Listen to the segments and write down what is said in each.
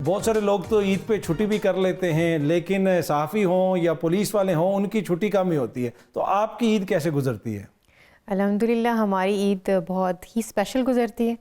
بہت سارے لوگ تو عید پہ چھٹی بھی کر لیتے ہیں، لیکن صحافی ہوں یا پولیس والے ہوں ان کی چھٹی کم ہی ہوتی ہے، تو آپ کی عید کیسے گزرتی ہے؟ الحمدللہ ہماری عید بہت ہی اسپیشل گزرتی ہے.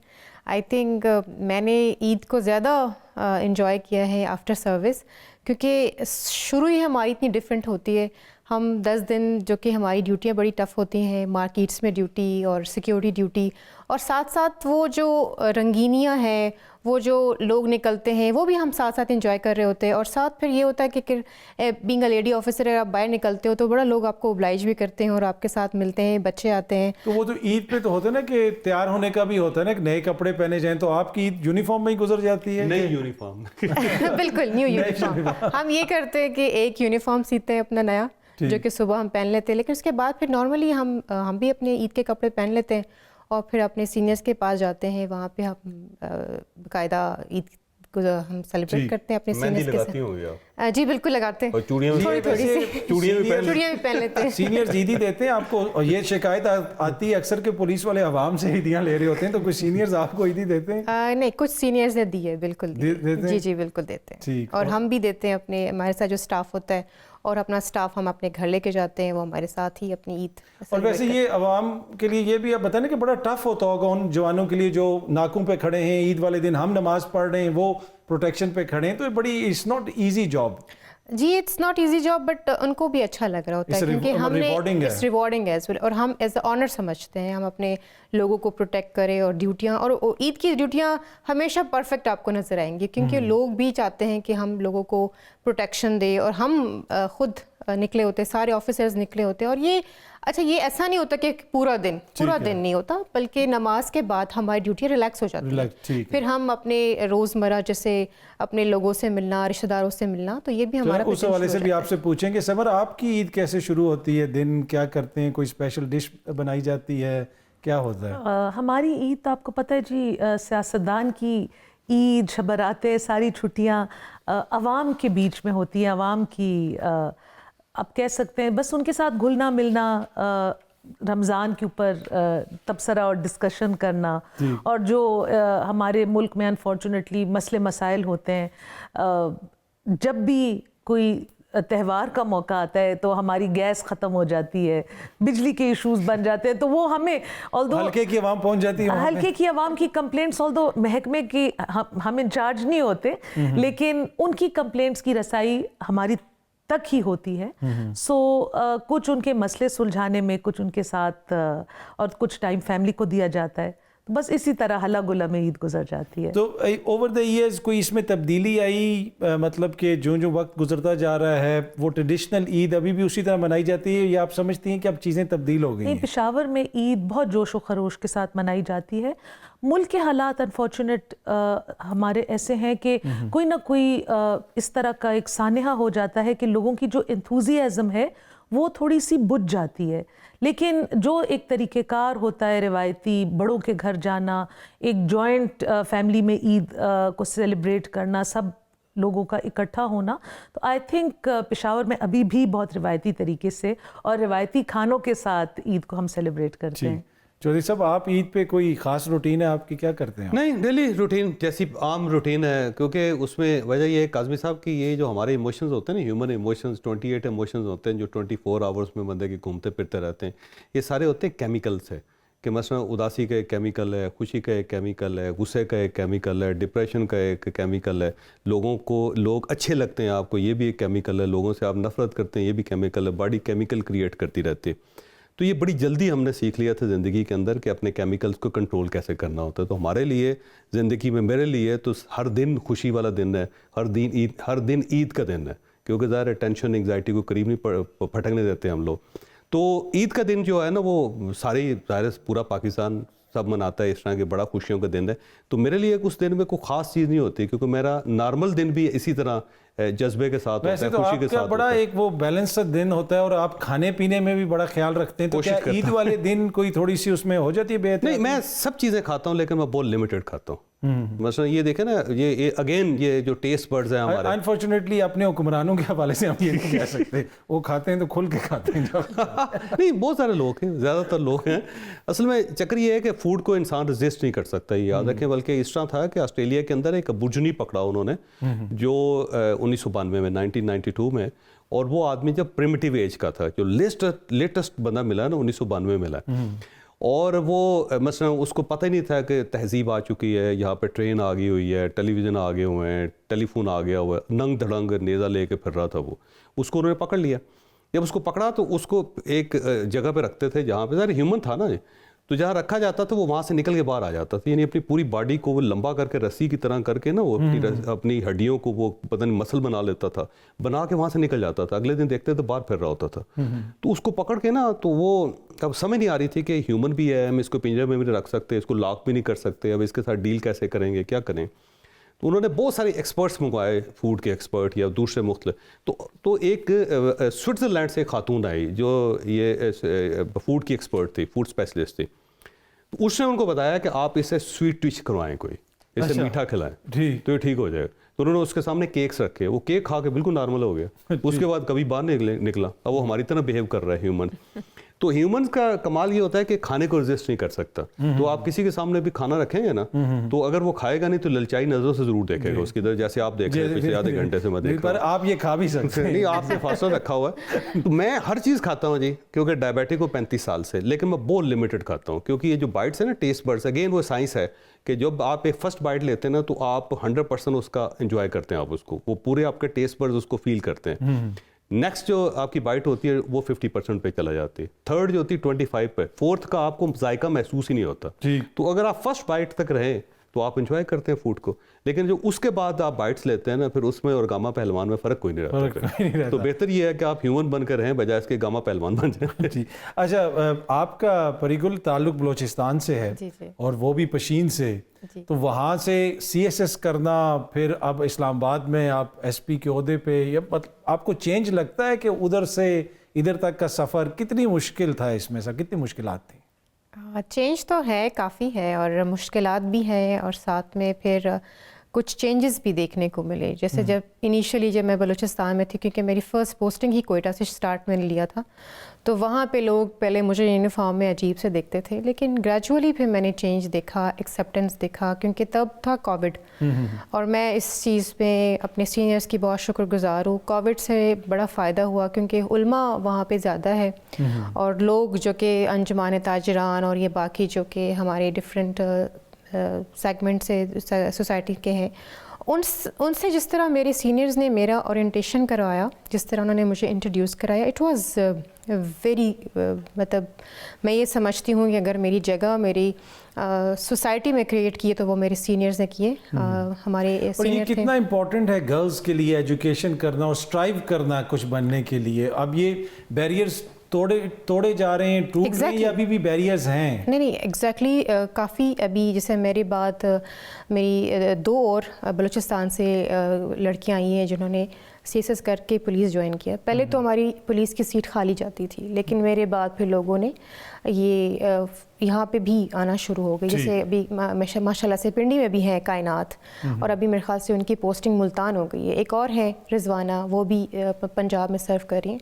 آئی تھنک میں نے عید کو زیادہ انجوائے کیا ہے آفٹر سروس، کیونکہ شروع ہی ہماری اتنی ڈفرینٹ ہوتی ہے. ہم 10 دن جو کہ ہماری ڈیوٹیاں بڑی ٹف ہوتی ہیں، مارکیٹس میں ڈیوٹی اور سیکیورٹی ڈیوٹی، اور ساتھ ساتھ وہ جو رنگینیاں ہیں، وہ جو لوگ نکلتے ہیں وہ بھی ہم ساتھ ساتھ انجوائے کر رہے ہوتے ہیں. اور ساتھ پھر یہ ہوتا ہے کہ بینگ اے لیڈی آفیسر اگر آپ باہر نکلتے ہو تو بڑا لوگ آپ کو اوبلائج بھی کرتے ہیں اور آپ کے ساتھ ملتے ہیں، بچے آتے ہیں. تو وہ تو عید پہ تو ہوتا ہے نا کہ تیار ہونے کا بھی ہوتا ہے نا کہ نئے کپڑے پہنے جائیں، تو آپ کی عید یونیفارم میں ہی گزر جاتی ہے؟ نئی یونیفارم بالکل نیو یونیفارم. ہم یہ کرتے ہیں کہ ایک یونیفارم سیتے ہیں اپنا نیا، جو کہ صبح ہم پہن لیتے ہیں، لیکن اس کے بعد پھر نارملی ہم بھی اپنے عید کے کپڑے پہن لیتے ہیں اور پھر اپنے سینئرس کے پاس جاتے ہیں. وہاں پہ ہم باقاعدہ عید کو ہم سیلیبریٹ کرتے ہیں اپنے سینئرس کے ساتھ. مہندی لگاتی ہوں آپ؟ جی بالکل لگاتے ہیں، اور چوڑیاں چوڑیاں بھی پہن لیتے ہیں. سینئرز عیدی دیتے ہیں آپ کو؟ اور یہ شکایت آتی ہے اکثر کہ پولیس والے عوام سے عیدیاں لے رہے ہوتے ہیں، تو کچھ سینئرز آپ کو عیدی دیتے ہیں؟ نہیں، کچھ سینئرز نے دی ہے، بالکل جی جی بالکل دیتے ہیں. اور ہم بھی دیتے ہیں اپنے، ہمارے ساتھ جو اسٹاف ہوتا ہے اور اپنا سٹاف ہم اپنے گھر لے کے جاتے ہیں، وہ ہمارے ساتھ ہی اپنی عید. اور ویسے یہ عوام کے لیے یہ بھی آپ بتائیں نا کہ بڑا ٹف ہوتا ہوگا ان جوانوں کے لیے جو ناکوں پہ کھڑے ہیں، عید والے دن ہم نماز پڑھ رہے ہیں، وہ پروٹیکشن پہ کھڑے ہیں، تو یہ بڑی اٹس ناٹ ایزی جاب. جی it's not easy job, but ان کو بھی اچھا لگ رہا ہوتا ہے کیونکہ ہم نے اٹس ریوارڈنگ ایز ویل، اور ہم ایز اے آنر سمجھتے ہیں ہم اپنے لوگوں کو پروٹیکٹ کریں. اور ڈیوٹیاں، اور عید کی ڈیوٹیاں ہمیشہ پرفیکٹ آپ کو نظر آئیں گی، کیونکہ لوگ بھی چاہتے ہیں کہ ہم لوگوں کو پروٹیکشن دیں، اور ہم خود نکلے ہوتے، سارے آفیسرز نکلے ہوتے ہیں. اور یہ اچھا، یہ ایسا نہیں ہوتا کہ پورا دن نہیں ہوتا، بلکہ نماز کے بعد ہماری ڈیوٹی ریلیکس ہو جاتی ہے. پھر ہم اپنے روزمرہ جیسے اپنے لوگوں سے ملنا، رشتہ داروں سے ملنا، تو یہ بھی ہمارا اس حوالے سے بھی آپ سے پوچھیں کہ سمر آپ کی عید کیسے شروع ہوتی ہے؟ دن کیا کرتے ہیں؟ کوئی اسپیشل ڈش بنائی جاتی ہے؟ کیا ہوتا ہے ہماری عید؟ تو آپ کو پتہ ہے جی، سیاستدان کی عید، شب براتیں، ساری چھٹیاں عوام کے بیچ میں ہوتی ہیں. عوام کی آپ کہہ سکتے ہیں بس ان کے ساتھ گھلنا ملنا، رمضان کے اوپر تبصرہ اور ڈسکشن کرنا. اور جو ہمارے ملک میں انفارچونیٹلی مسئلے مسائل ہوتے ہیں، جب بھی کوئی تہوار کا موقع آتا ہے تو ہماری گیس ختم ہو جاتی ہے، بجلی کے ایشوز بن جاتے ہیں، تو وہ ہمیں ہلکے کی عوام پہنچ جاتی ہے، ہلکے کی عوام کی کمپلینٹس، آلدو محکمے کی ہم انچارج نہیں ہوتے، لیکن ان کی کمپلینٹس کی رسائی ہماری تک ہی ہوتی ہے. سو کچھ ان کے مسئلے سلجھانے میں، کچھ ان کے ساتھ، اور کچھ ٹائم فیملی کو دیا جاتا ہے. بس اسی طرح ہلا گلا میں عید گزر جاتی ہے. تو اوور دا ایئرز کوئی اس میں تبدیلی آئی؟ مطلب کہ جو وقت گزرتا جا رہا ہے وہ ٹریڈیشنل عید ابھی بھی اسی طرح منائی جاتی ہے، یا آپ سمجھتی ہیں کہ اب چیزیں تبدیل ہو گئی ہیں؟ نہیں، پشاور میں عید بہت جوش و خروش کے ساتھ منائی جاتی ہے. ملک کے حالات انفارچونیٹ ہمارے ایسے ہیں کہ کوئی نہ کوئی اس طرح کا ایک سانحہ ہو جاتا ہے کہ لوگوں کی جو انتھوزیازم ہے وہ تھوڑی سی بجھ جاتی ہے. لیکن جو ایک طریقہ کار ہوتا ہے روایتی، بڑوں کے گھر جانا، ایک جوائنٹ فیملی میں عید کو سیلیبریٹ کرنا، سب لوگوں کا اکٹھا ہونا، تو آئی تھنک پشاور میں ابھی بھی بہت روایتی طریقے سے اور روایتی کھانوں کے ساتھ عید کو ہم سیلیبریٹ کرتے ہیں. چودھری صاحب، آپ عید پہ کوئی خاص روٹین ہے آپ کی؟ کیا کرتے ہیں؟ نہیں، ڈیلی روٹین جیسی عام روٹین ہے، کیونکہ اس میں وجہ یہ ہے کاظمی صاحب کی یہ جو ہمارے ایموشنز ہوتے ہیں نا، ہیومن ایموشنز 28 ایموشنز ہوتے ہیں جو 24 آورس میں بندے کے گھومتے پھرتے رہتے ہیں. یہ سارے ہوتے ہیں کیمیکلس ہے، کہ مثلا اداسی کا ایک کیمیکل ہے، خوشی کا ایک کیمیکل ہے، غصے کا ایک کیمیکل ہے، ڈپریشن کا ایک کیمیکل ہے، لوگ اچھے لگتے ہیں آپ کو، یہ بھی ایک کیمیکل ہے، لوگوں سے آپ نفرت کرتے ہیں، یہ بھی کیمیکل ہے. باڈی کیمیکل کریٹ کرتی رہتی ہے. تو یہ بڑی جلدی ہم نے سیکھ لیا تھا زندگی کے اندر کہ اپنے کیمیکلز کو کنٹرول کیسے کرنا ہوتا ہے. تو ہمارے لیے زندگی میں، میرے لیے تو ہر دن خوشی والا دن ہے، ہر دن عید کا دن ہے، کیونکہ ظاہر ہے ٹینشن انگزائٹی کو قریب نہیں پھٹکنے دیتے ہم لوگ. تو عید کا دن جو ہے نا، وہ ساری ظاہر پورا پاکستان سب مناتا ہے، اس طرح کے بڑا خوشیوں کا دن ہے. تو میرے لیے اس دن میں کوئی خاص چیز نہیں ہوتی، کیونکہ میرا نارمل دن بھی اسی طرح جذبے کے ساتھ ہوتا ویسے ہے, تو خوشی کے آپ کا ساتھ بڑا ہوتا ہے. ایک وہ بیلنس دن ہوتا ہے اور آپ کھانے پینے میں بھی بڑا خیال رکھتے ہیں, تو کیا عید والے دن کوئی تھوڑی سی اس میں ہو جاتی ہے نہیں, میں سب چیزیں کھاتا ہوں لیکن میں بہت لمیٹڈ کھاتا ہوں. مثلا یہ دیکھیں نا, یہ اگین یہ جو ٹیسٹ برڈز ہیں ہمارے, انفارچونیٹلی اپنے حکمرانوں کے حوالے سے ہم یہ نہیں کہہ سکتے, وہ کھاتے ہیں تو کھل کے کھاتے ہیں. نہیں, بہت سارے لوگ ہیں, زیادہ تر لوگ ہیں. اصل میں چکر یہ ہے کہ فوڈ کو انسان رزسٹ نہیں کر سکتا, یہ یاد رکھیں. بلکہ اس طرح تھا کہ آسٹریلیا کے اندر ایک ابورجنی پکڑا انہوں نے, جو 1992 میں 1992 میں, اور وہ آدمی جب پریمیٹیو ایج کا تھا, جو لیٹسٹ بندہ ملا نا 1992 میں ملا, اور وہ مثلا اس کو پتہ ہی نہیں تھا کہ تہذیب آ چکی ہے, یہاں پہ ٹرین آ گئی ہوئی ہے, ٹیلی ویژن آ گئے ہوئے ہیں, ٹیلی فون آ گیا ہوا ہے, ننگ دھڑنگ نیزہ لے کے پھر رہا تھا وہ. اس کو انہوں نے پکڑ لیا. جب اس کو پکڑا تو اس کو ایک جگہ پہ رکھتے تھے جہاں پہ ظاہر ہیومن تھا نا, تو جہاں رکھا جاتا تھا وہ وہاں سے نکل کے باہر آ جاتا تھا. یعنی اپنی پوری باڈی کو وہ لمبا کر کے رسی کی طرح کر کے نا, وہ اپنی ہڈیوں کو وہ پتہ نہیں مسل بنا لیتا تھا, بنا کے وہاں سے نکل جاتا تھا. اگلے دن دیکھتے تو باہر پھر رہا ہوتا تھا. تو اس کو پکڑ کے نا, تو وہ اب سمجھ نہیں آ رہی تھی کہ ہیومن بھی ہے, ہم اس کو پنجرے میں بھی نہیں رکھ سکتے, اس کو لاک بھی نہیں کر سکتے, اب اس کے ساتھ ڈیل کیسے کریں گے, کیا کریں. تو انہوں نے بہت سارے ایکسپرٹس منگوائے, فوڈ کے ایکسپرٹ یا دوسرے مختلف. تو ایک سوئٹزرلینڈ سے خاتون آئی جو یہ فوڈ کی ایکسپرٹ تھی, فوڈ اسپیشلسٹ تھی. اس نے ان کو بتایا کہ آپ اسے سویٹ ڈش کروائیں, کوئی اسے میٹھا کھلائیں تو یہ ٹھیک ہو جائے گا. تو انہوں نے اس کے سامنے کیکس رکھے, وہ کیک کھا کے بالکل نارمل ہو گیا. اس کے بعد کبھی باہر نکلا, اب وہ ہماری طرح بیہیو کر رہا ہے ہیومن. تو ہیومن کا کمال یہ ہوتا ہے کہ کھانے کو رزسٹ نہیں کر سکتا. تو آپ کسی کے سامنے بھی کھانا رکھیں گے نا, تو اگر وہ کھائے گا نہیں تو للچائی نظروں سے ضرور دیکھے گا اس کی طرف, جیسے آپ دیکھ رہے ہیں پچھلے آدھے گھنٹے سے میں دیکھ رہا ہوں. پر آپ یہ کھا بھی سکتے ہیں. نہیں, آپ نے فاصلہ رکھا ہوا ہے. تو میں ہر چیز کھاتا ہوں جی, کیونکہ ڈائبیٹک ہوں 35 سال سے, لیکن میں بہت لمیٹڈ کھاتا ہوں. کیونکہ یہ جو بائٹس ہیں نا, ٹیسٹ برڈس, اگین وہ سائنس ہے کہ جب آپ ایک فرسٹ بائٹ لیتے ہیں نا, تو آپ 100% اس کا انجوائے کرتے ہیں, آپ اس کو, وہ پورے آپ کے ٹیسٹ برڈز اس کو فیل کرتے ہیں. نیکسٹ جو آپ کی بائٹ ہوتی ہے وہ 50% پہ چلا جاتی ہے, تھرڈ جو ہوتی ہے 25 پہ, فورتھ کا آپ کو ذائقہ محسوس ہی نہیں ہوتا. تو اگر آپ فرسٹ بائٹ تک رہیں تو آپ انجوائے کرتے ہیں فوڈ کو, لیکن جو اس کے بعد آپ بائٹس لیتے ہیں نا, پھر اس میں اور گاما پہلوان میں فرق کوئی نہیں رہتا. تو بہتر یہ ہے کہ آپ ہیومن بن کر رہیں بجائے اس کے گاما پہلوان بن جائیں. جی اچھا, آپ کا پری گل تعلق بلوچستان سے ہے, اور وہ بھی پشین سے, تو وہاں سے سی ایس ایس کرنا, پھر اب اسلام آباد میں آپ ایس پی کے عہدے پہ, یہ آپ کو چینج لگتا ہے کہ ادھر سے ادھر تک کا سفر کتنی مشکل تھا, اس میں سے کتنی مشکلات تھیں؟ چینج تو ہے, کافی ہے, اور مشکلات بھی ہیں, اور ساتھ میں پھر کچھ چینجز بھی دیکھنے کو ملے. جیسے جب انیشلی جب میں بلوچستان میں تھی, کیونکہ میری فرسٹ پوسٹنگ ہی کوئٹہ سے اسٹارٹ میں نے لیا تھا, تو وہاں پہ لوگ پہلے مجھے یونیفارم میں عجیب سے دیکھتے تھے, لیکن گریجولی پھر میں نے چینج دیکھا, ایکسیپٹنس دیکھا, کیونکہ تب تھا کووڈ, اور میں اس چیز میں اپنے سینئرز کی بہت شکر گزار ہوں. کووڈ سے بڑا فائدہ ہوا کیونکہ علماء وہاں پہ زیادہ ہے, اور لوگ جو کہ انجمان تاجران اور یہ باقی جو کہ ہمارے ڈفرینٹ سیگمنٹ سے سوسائٹی کے ہیں, ان سے جس طرح میرے سینئرز نے میرا اورینٹیشن کروایا, جس طرح انہوں نے مجھے انٹروڈیوس کرایا, اٹ واز ویری, مطلب میں یہ سمجھتی ہوں کہ اگر میری جگہ میری سوسائٹی میں کریٹ کیے تو وہ میرے سینئرز نے کیے. ہمارے اور یہ کتنا امپورٹنٹ ہے گرلز کے لیے ایجوکیشن کرنا اور اسٹرائیو کرنا کچھ بننے کے لیے. اب یہ بیریئرز توڑے جا رہے ہیں, ٹوٹ رہے ہیں, یا ابھی بھی بیریئرز ہیں؟ نہیں ایگزیکٹلی, کافی ابھی جیسے میری بات, میری 2 اور بلوچستان سے لڑکیاں آئی ہیں جنہوں نے سی ایس ایس کر کے پولیس جوائن کیا. پہلے تو ہماری پولیس کی سیٹ خالی جاتی تھی, لیکن میرے بعد پھر لوگوں نے یہ یہاں پہ بھی آنا شروع ہو گئی. جیسے ابھی ماشاء اللہ سے پنڈی میں بھی ہیں کائنات, اور ابھی میرے خیال سے ان کی پوسٹنگ ملتان ہو گئی ہے. ایک اور ہے رضوانہ, وہ بھی پنجاب میں سرو کر رہی ہیں.